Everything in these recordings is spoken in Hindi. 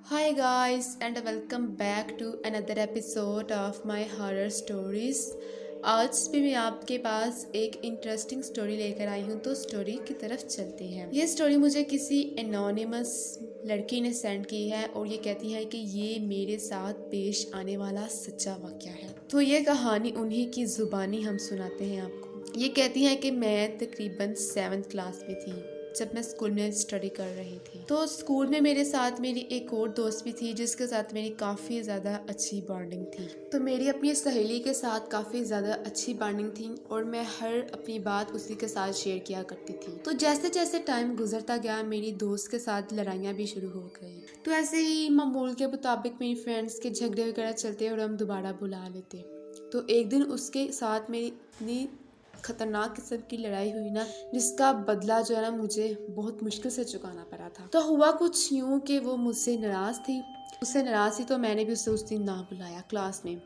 Hi guys and welcome back to another episode of my horror stories। आज भी मैं आपके पास एक इंटरेस्टिंग स्टोरी लेकर आई हूँ, तो स्टोरी की तरफ चलते हैं। ये स्टोरी मुझे किसी एनोनिमस लड़की ने सेंड की है और ये कहती है कि ये मेरे साथ पेश आने वाला सच्चा वाक़या है। तो ये कहानी उन्हीं की ज़ुबानी हम सुनाते हैं आपको। ये कहती है कि मैं तकरीबन 7th क्लास में थी जब मैं स्कूल में स्टडी कर रही थी। तो स्कूल में मेरे साथ मेरी एक और दोस्त भी थी जिसके साथ मेरी काफ़ी ज़्यादा अच्छी बॉन्डिंग थी। तो मेरी अपनी सहेली के साथ काफ़ी ज़्यादा अच्छी बॉन्डिंग थी और मैं हर अपनी बात उसी के साथ शेयर किया करती थी। तो जैसे जैसे टाइम गुजरता गया मेरी दोस्त के साथ लड़ाइयाँ भी शुरू हो गई। तो ऐसे ही मामूल के मुताबिक मेरी फ्रेंड्स के झगड़े वगैरह चलते और हम दोबारा बुला लेते। तो एक दिन उसके साथ मेरी इतनी खतरनाक किस्म की लड़ाई हुई ना, जिसका बदला जो है ना मुझे बहुत मुश्किल से चुकाना पड़ा था। तो हुआ कुछ यूँ कि वो मुझसे नाराज़ थी तो मैंने भी उसे उस दिन ना बुलाया क्लास में।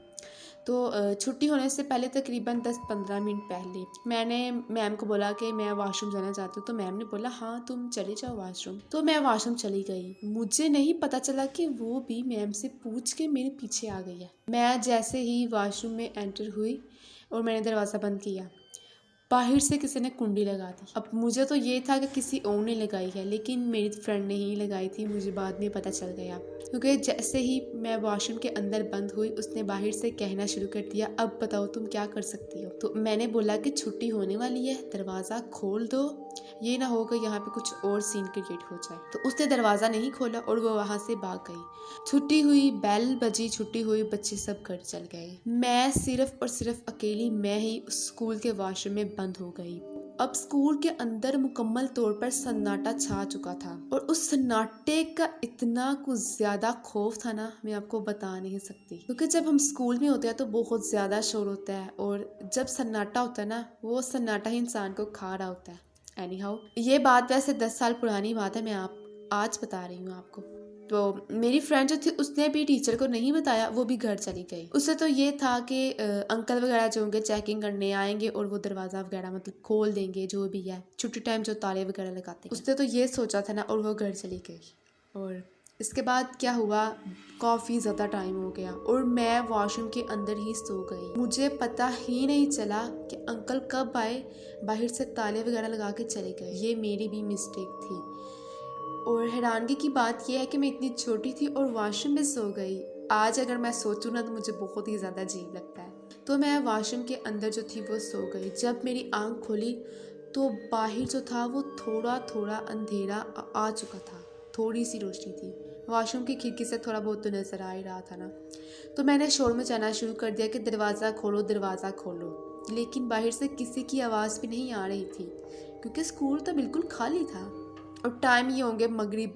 तो छुट्टी होने से पहले तकरीबन 10-15 मिनट पहले मैंने मैम को बोला कि मैं वॉशरूम जाना चाहती हूँ। तो मैम ने बोला हाँ तुम चली जाओ वॉशरूम। तो मैं वॉशरूम चली गई। मुझे नहीं पता चला कि वो भी मैम से पूछ के मेरे पीछे आ गई है। मैं जैसे ही वॉशरूम में एंटर हुई और मैंने दरवाज़ा बंद किया, बाहर से किसी ने कुंडी लगा दी। अब मुझे तो ये था कि किसी और ने लगाई है, लेकिन मेरी फ्रेंड ने ही लगाई थी। मुझे बाद में पता चल गया क्योंकि जैसे ही मैं वॉशरूम के अंदर बंद हुई उसने बाहर से कहना शुरू कर दिया, अब बताओ तुम क्या कर सकती हो। तो मैंने बोला कि छुट्टी होने वाली है, दरवाज़ा खोल दो, ये ना हो कि यहाँ पे कुछ और सीन क्रिएट हो जाए। तो उसने दरवाज़ा नहीं खोला और वो वहाँ से भाग गई। छुट्टी हुई, बेल बजी, छुट्टी हुई, बच्चे सब घर चल गए। मैं सिर्फ और सिर्फ अकेली मैं ही स्कूल के वॉशरूम में बंद हो गई। अब स्कूल के अंदर मुकम्मल तौर पर सन्नाटा छा चुका था और उस सन्नाटे का इतना कुछ ज़्यादा खौफ था ना, मैं आपको बता नहीं सकती। क्योंकि जब हम स्कूल में होते हैं तो बहुत ज़्यादा शोर होता है और जब सन्नाटा होता है ना, वो सन्नाटा ही इंसान को खा रहा होता है। एनी हाउ, ये बात वैसे 10 साल पुरानी बात है, मैं आज बता रही हूँ आपको। तो मेरी फ्रेंड जो थी उसने भी टीचर को नहीं बताया, वो भी घर चली गई। उससे तो ये था कि अंकल वगैरह जो होंगे चेकिंग करने आएंगे और वो दरवाज़ा वगैरह मतलब खोल देंगे, जो भी है छुट्टी टाइम जो ताले वगैरह लगाते हैं। उसने तो ये सोचा था ना, और वो घर चली गई। और इसके बाद क्या हुआ, काफ़ी ज़्यादा टाइम हो गया और मैं वॉशरूम के अंदर ही सो गई। मुझे पता ही नहीं चला कि अंकल कब आए, बाहर से ताले वगैरह लगा के चले गए। ये मेरी भी मिस्टेक थी। और हैरानगी की बात यह है कि मैं इतनी छोटी थी और वॉशरूम में सो गई। आज अगर मैं सोचूं ना तो मुझे बहुत ही ज़्यादा अजीब लगता है। तो मैं वॉशरूम के अंदर जो थी वो सो गई। जब मेरी आंख खोली तो बाहर जो था वो थोड़ा थोड़ा अंधेरा आ चुका था, थोड़ी सी रोशनी थी। वॉशरूम की खिड़की से थोड़ा बहुत तो नज़र आ ही रहा था ना। तो मैंने शोर मचाना शुरू कर दिया कि दरवाज़ा खोलो, दरवाज़ा खोलो। लेकिन बाहर से किसी की आवाज़ भी नहीं आ रही थी क्योंकि स्कूल तो बिल्कुल खाली था और टाइम ये होंगे मगरिब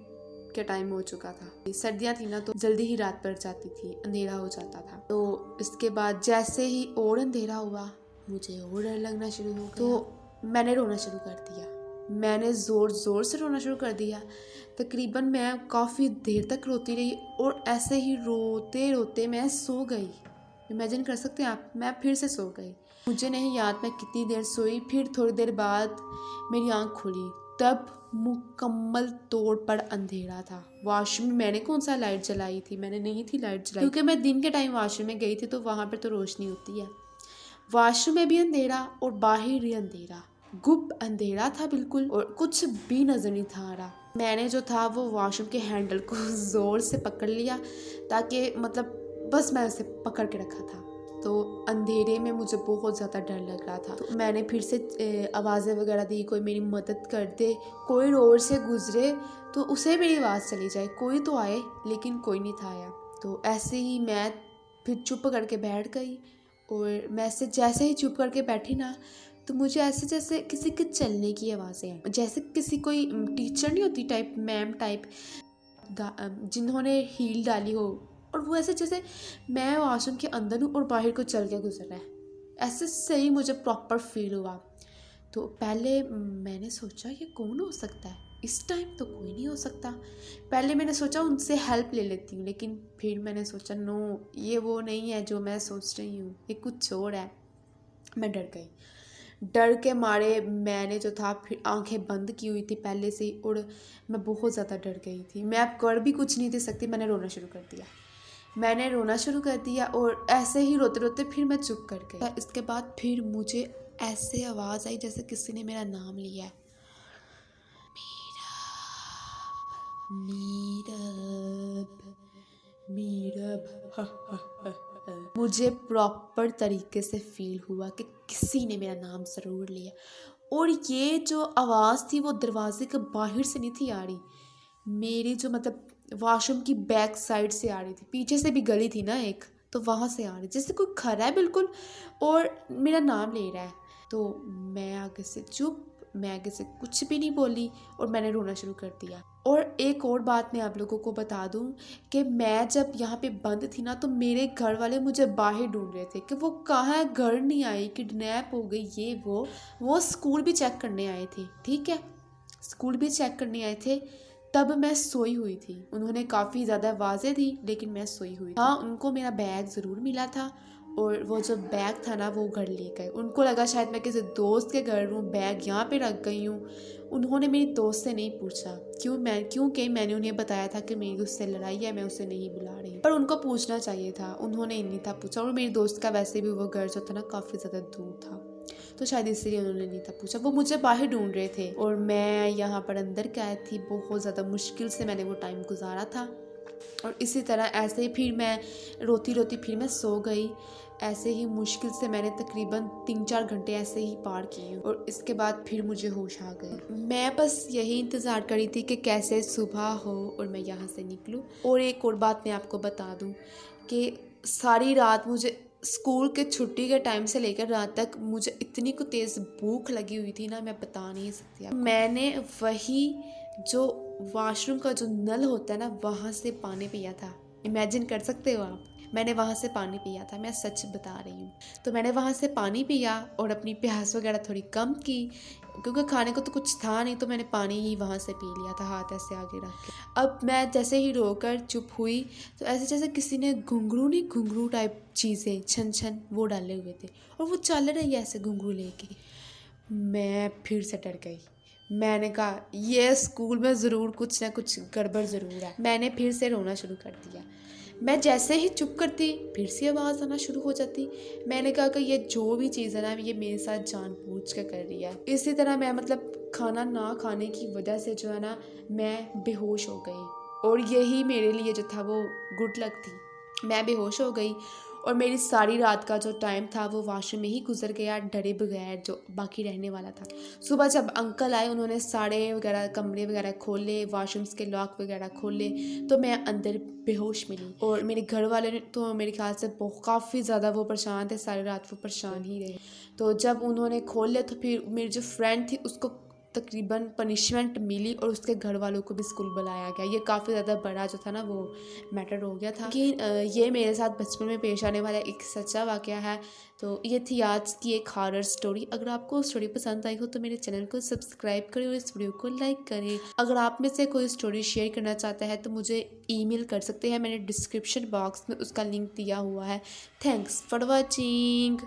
के टाइम हो चुका था। सर्दियाँ थी ना तो जल्दी ही रात पड़ जाती थी, अंधेरा हो जाता था। तो इसके बाद जैसे ही और अंधेरा हुआ मुझे और डर लगना शुरू हो गया। तो मैंने रोना शुरू कर दिया। मैंने ज़ोर ज़ोर से रोना शुरू कर दिया। तकरीबन मैं काफ़ी देर तक रोती रही और ऐसे ही रोते रोते मैं सो गई। इमेजिन कर सकते हैं आप, मैं फिर से सो गई। मुझे नहीं याद मैं कितनी देर सोई। फिर थोड़ी देर बाद मेरी आंख खुली, तब मुकम्मल तौर पर अंधेरा था। वॉशरूम में मैंने कौन सा लाइट जलाई थी, मैंने नहीं थी लाइट जलाई, क्योंकि मैं दिन के टाइम वॉशरूम में गई थी तो वहाँ पर तो रोशनी होती है। वॉशरूम में भी अंधेरा और बाहर भी अंधेरा, गुप अंधेरा था बिल्कुल और कुछ भी नजर नहीं था आ रहा। मैंने जो था वो वॉशरूम के हैंडल को ज़ोर से पकड़ लिया ताकि मतलब बस मैं उसे पकड़ के रखा था। तो अंधेरे में मुझे बहुत ज़्यादा डर लग रहा था। तो मैंने फिर से आवाज़ें वगैरह दी, कोई मेरी मदद कर दे, कोई रोड से गुजरे तो उसे मेरी आवाज़ चली जाए, कोई तो आए, लेकिन कोई नहीं था आया। तो ऐसे ही मैं फिर चुप करके बैठ गई और मैं से जैसे ही चुप करके बैठी ना तो मुझे ऐसे जैसे किसी के चलने की आवाज़ें हैं, जैसे किसी कोई टीचर नहीं होती टाइप, मैम टाइप, जिन्होंने हील डाली हो, और वो ऐसे जैसे मैं वॉशरूम के अंदर हूँ और बाहर को चल के गुजर रहा है, ऐसे सही मुझे प्रॉपर फील हुआ। तो पहले मैंने सोचा ये कौन हो सकता है, इस टाइम तो कोई नहीं हो सकता। पहले मैंने सोचा उनसे हेल्प ले लेती हूँ, लेकिन फिर मैंने सोचा नो, ये वो नहीं है जो मैं सोच रही हूँ, ये कुछ और है। मैं डर गई। डर के मारे मैंने जो था फिर आंखें बंद की हुई थी पहले से ही, और मैं बहुत ज़्यादा डर गई थी। मैं अब कर भी कुछ नहीं दे सकती, मैंने रोना शुरू कर दिया। मैंने रोना शुरू कर दिया और ऐसे ही रोते रोते फिर मैं चुप कर गई। इसके बाद फिर मुझे ऐसे आवाज़ आई जैसे किसी ने मेरा नाम लिया है, मीरब मीरब। मुझे प्रॉपर तरीके से फील हुआ कि किसी ने मेरा नाम ज़रूर लिया, और ये जो आवाज़ थी वो दरवाजे के बाहर से नहीं थी आ रही, मेरी जो मतलब वॉशरूम की बैक साइड से आ रही थी। पीछे से भी गली थी ना एक, तो वहाँ से आ रही, जैसे कोई खड़ा है बिल्कुल और मेरा नाम ले रहा है। तो मैं आगे से चुप, मैं आगे से कुछ भी नहीं बोली और मैंने रोना शुरू कर दिया। और एक और बात मैं आप लोगों को बता दूं कि मैं जब यहाँ पे बंद थी ना, तो मेरे घर वाले मुझे बाहर ढूंढ रहे थे कि वो कहाँ है, घर नहीं आई, किडनैप हो गई, ये वो स्कूल भी चेक करने आए थे। ठीक है, स्कूल भी चेक करने आए थे। तब मैं सोई हुई थी, उन्होंने काफ़ी ज़्यादा आवाज़ें दी लेकिन मैं सोई हुई थी। हाँ, उनको मेरा बैग ज़रूर मिला था, और वो जो बैग था ना वो घर ले गए। उनको लगा शायद मैं किसी दोस्त के घर हूँ, बैग यहाँ पे रख गई हूँ। उन्होंने मेरी दोस्त से नहीं पूछा, क्योंकि मैंने उन्हें बताया था कि मेरी उससे लड़ाई है, मैं उसे नहीं बुला रही, पर उनको पूछना चाहिए था, उन्होंने नहीं था पूछा। और मेरी दोस्त का वैसे भी वो घर जो था ना काफ़ी ज़्यादा दूर था, तो शायद इसलिए उन्होंने नहीं था पूछा। वो मुझे बाहर ढूंढ रहे थे और मैं यहाँ पर अंदर कैद थी। बहुत ज़्यादा मुश्किल से मैंने वो टाइम गुजारा था, और इसी तरह ऐसे ही फिर मैं रोती रोती फिर मैं सो गई। ऐसे ही मुश्किल से मैंने तकरीबन 3-4 घंटे ऐसे ही पार किए, और इसके बाद फिर मुझे होश आ गए। मैं बस यही इंतज़ार करी थी कि कैसे सुबह हो और मैं यहाँ से निकलूँ। और एक और बात मैं आपको बता दूँ कि सारी रात मुझे स्कूल के छुट्टी के टाइम से लेकर रात तक मुझे इतनी को तेज़ भूख लगी हुई थी ना, मैं बता नहीं सकती आपको। मैंने वही जो वॉशरूम का जो नल होता है ना, वहाँ से पानी पिया था। इमेजिन कर सकते हो आप, मैंने वहाँ से पानी पिया था, मैं सच बता रही हूँ। तो मैंने वहाँ से पानी पिया और अपनी प्यास वगैरह थोड़ी कम की, क्योंकि खाने को तो कुछ था नहीं, तो मैंने पानी ही वहाँ से पी लिया था हाथ ऐसे आगे रख के। अब मैं जैसे ही रोकर चुप हुई, तो ऐसे जैसे किसी ने घुंघरू टाइप चीज़ें छन छन वो डाले हुए थे, और वो चल रही है ऐसे घुंघरू लेके। मैं फिर से डर गई। मैंने कहा ये स्कूल में ज़रूर कुछ ना कुछ गड़बड़ ज़रूर है। मैंने फिर से रोना शुरू कर दिया। मैं जैसे ही चुप करती फिर से आवाज़ आना शुरू हो जाती। मैंने कहा कि ये जो भी चीज़ है ना, ये मेरे साथ जानबूझ के कर रही है। इसी तरह मैं मतलब खाना ना खाने की वजह से जो है ना, मैं बेहोश हो गई, और यही मेरे लिए जो था वो गुड लक थी। मैं बेहोश हो गई और मेरी सारी रात का जो टाइम था वो वॉशरूम में ही गुजर गया, डरे बगैर जो बाकी रहने वाला था। सुबह जब अंकल आए, उन्होंने साड़े वगैरह कमरे वगैरह खोले, वॉशरूम्स के लॉक वगैरह खोले, तो मैं अंदर बेहोश मिली। और मेरे घर वाले ने तो मेरे ख्याल से काफ़ी ज़्यादा वो परेशान थे, सारी रात वो परेशान ही रहे। तो जब उन्होंने खोले तो फिर मेरी जो फ्रेंड थी उसको तकरीबन पनिशमेंट मिली, और उसके घर वालों को भी स्कूल बुलाया गया। ये काफ़ी ज़्यादा बड़ा जो था ना वो मैटर हो गया था, कि ये मेरे साथ बचपन में पेश आने वाला एक सच्चा वाक़या है। तो ये थी आज की एक हॉरर स्टोरी। अगर आपको स्टोरी पसंद आई हो तो मेरे चैनल को सब्सक्राइब करें और इस वीडियो को लाइक करें। अगर आप में से कोई स्टोरी शेयर करना चाहता है तो मुझे ईमेल कर सकते हैं, मैंने डिस्क्रिप्शन बॉक्स में उसका लिंक दिया हुआ है। Thanks for watching.